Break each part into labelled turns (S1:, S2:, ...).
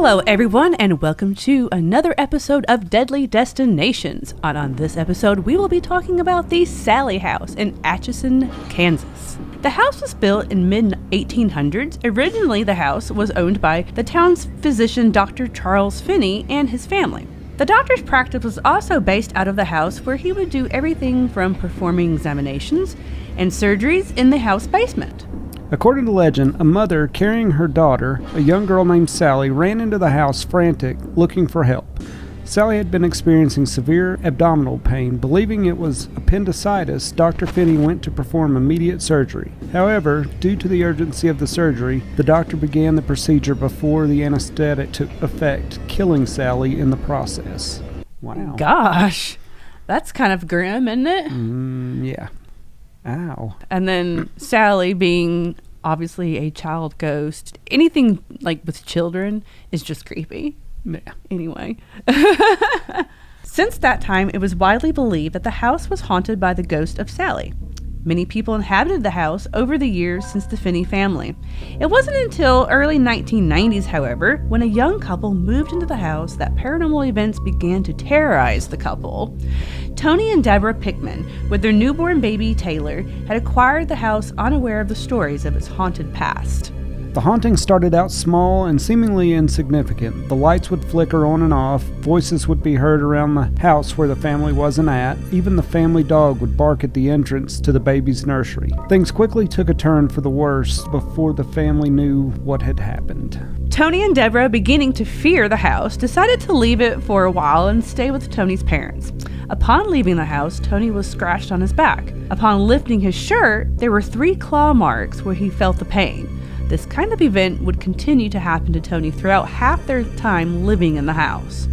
S1: Hello everyone, and welcome to another episode of Deadly Destinations. On this episode, we will be talking about the Sallie house in Atchison, Kansas. The house was built in mid-1800s. Originally, the house was owned by the town's physician, Dr. Charles Finney, and his family. The doctor's practice was also based out of the house, where he would do everything from performing examinations and surgeries in the house basement.
S2: According to legend, a mother carrying her daughter, a young girl named Sallie, ran into the house frantic, looking for help. Sallie had been experiencing severe abdominal pain. Believing it was appendicitis, Dr. Finney went to perform immediate surgery. However, due to the urgency of the surgery, the doctor began the procedure before the anesthetic took effect, killing Sallie in the process. Wow.
S1: Gosh, that's kind of grim, isn't it?
S2: Yeah. Ow.
S1: And then Sallie, being obviously a child ghost, anything like with children is just creepy.
S2: Yeah.
S1: Anyway. Since that time, it was widely believed that the house was haunted by the ghost of Sallie. Many people inhabited the house over the years since the Finney family. It wasn't until early 1990s, however, when a young couple moved into the house that paranormal events began to terrorize the couple. Tony and Deborah Pickman, with their newborn baby Taylor, had acquired the house unaware of the stories of its haunted past.
S2: The haunting started out small and seemingly insignificant. The lights would flicker on and off, voices would be heard around the house where the family wasn't at, even the family dog would bark at the entrance to the baby's nursery. Things quickly took a turn for the worse before the family knew what had happened.
S1: Tony and Deborah, beginning to fear the house, decided to leave it for a while and stay with Tony's parents. Upon leaving the house, Tony was scratched on his back. Upon lifting his shirt, there were 3 claw marks where he felt the pain. This kind of event would continue to happen to Tony throughout half their time living in the house.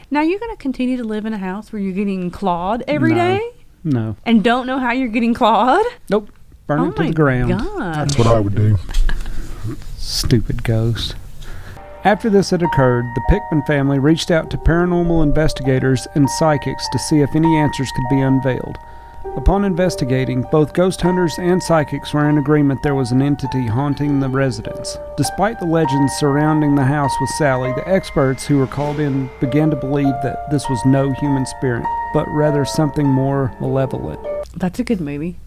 S1: Now, you're going to continue to live in a house where you're getting clawed every day?
S2: No.
S1: And don't know how you're getting clawed?
S2: Nope. Burn it to the ground.
S1: God.
S3: That's what I would do.
S2: Stupid ghost. After this had occurred, the Pickman family reached out to paranormal investigators and psychics to see if any answers could be unveiled. Upon investigating, both ghost hunters and psychics were in agreement there was an entity haunting the residence. Despite the legends surrounding the house with Sallie, the experts who were called in began to believe that this was no human spirit, but rather something more malevolent.
S1: That's a good movie.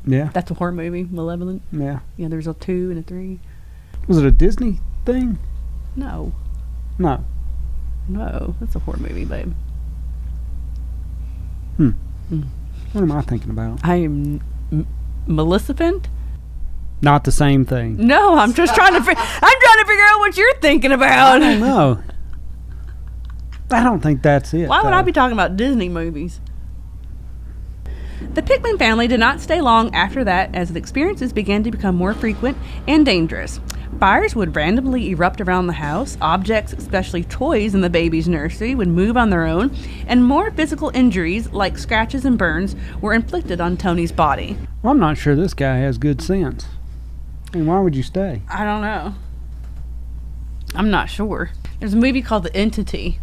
S2: Yeah.
S1: That's a horror movie, Malevolent.
S2: Yeah.
S1: Yeah, there's a 2 and a 3.
S2: Was it a Disney thing?
S1: No.
S2: No.
S1: No, that's a horror movie, babe.
S2: What am I thinking about?
S1: I am Maleficent?
S2: Not the same thing.
S1: No, I'm just trying to figure out what you're thinking about.
S2: I don't know. I don't think that's it.
S1: Why would I be talking about Disney movies? The Pickman family did not stay long after that, as the experiences began to become more frequent and dangerous. Fires would randomly erupt around the house, objects, especially toys in the baby's nursery, would move on their own, and more physical injuries, like scratches and burns, were inflicted on Tony's body.
S2: Well, I'm not sure this guy has good sense. I mean, why would you stay?
S1: I don't know. I'm not sure. There's a movie called The Entity,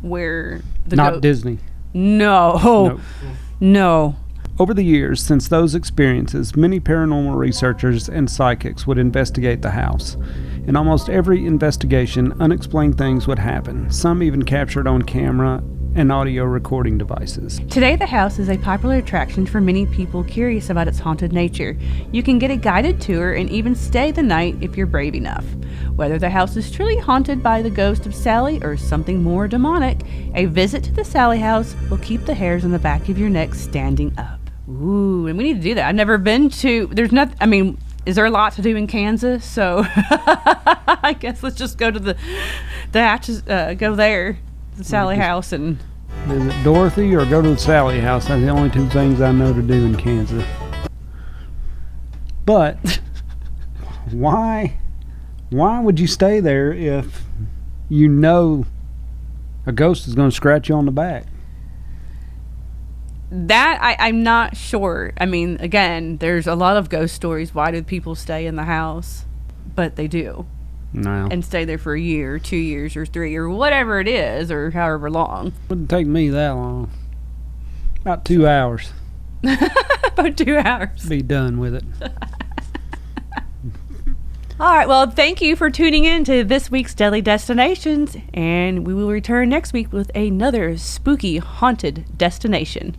S1: where the
S2: Not Disney.
S1: No.
S2: Over the years, since those experiences, many paranormal researchers and psychics would investigate the house. In almost every investigation, unexplained things would happen, some even captured on camera and audio recording devices.
S1: Today, the house is a popular attraction for many people curious about its haunted nature. You can get a guided tour and even stay the night if you're brave enough. Whether the house is truly haunted by the ghost of Sallie or something more demonic, a visit to the Sallie house will keep the hairs on the back of your neck standing up. Ooh, and we need to do that. I've never been to, is there a lot to do in Kansas? So I guess let's just go to the Hatches, go there, the Sallie house, and
S2: visit Dorothy or go to the Sallie house. That's the only 2 things I know to do in Kansas. But why would you stay there if you know a ghost is going to scratch you on the back?
S1: That, I'm not sure. I mean, again, there's a lot of ghost stories. Why do people stay in the house? But they do.
S2: No.
S1: And stay there for a year, or 2 years, or 3, or whatever it is, or however long.
S2: Wouldn't take me that long. About 2 hours.
S1: About 2 hours.
S2: Be done with it.
S1: All right, well, thank you for tuning in to this week's Deadly Destinations, and we will return next week with another spooky haunted destination.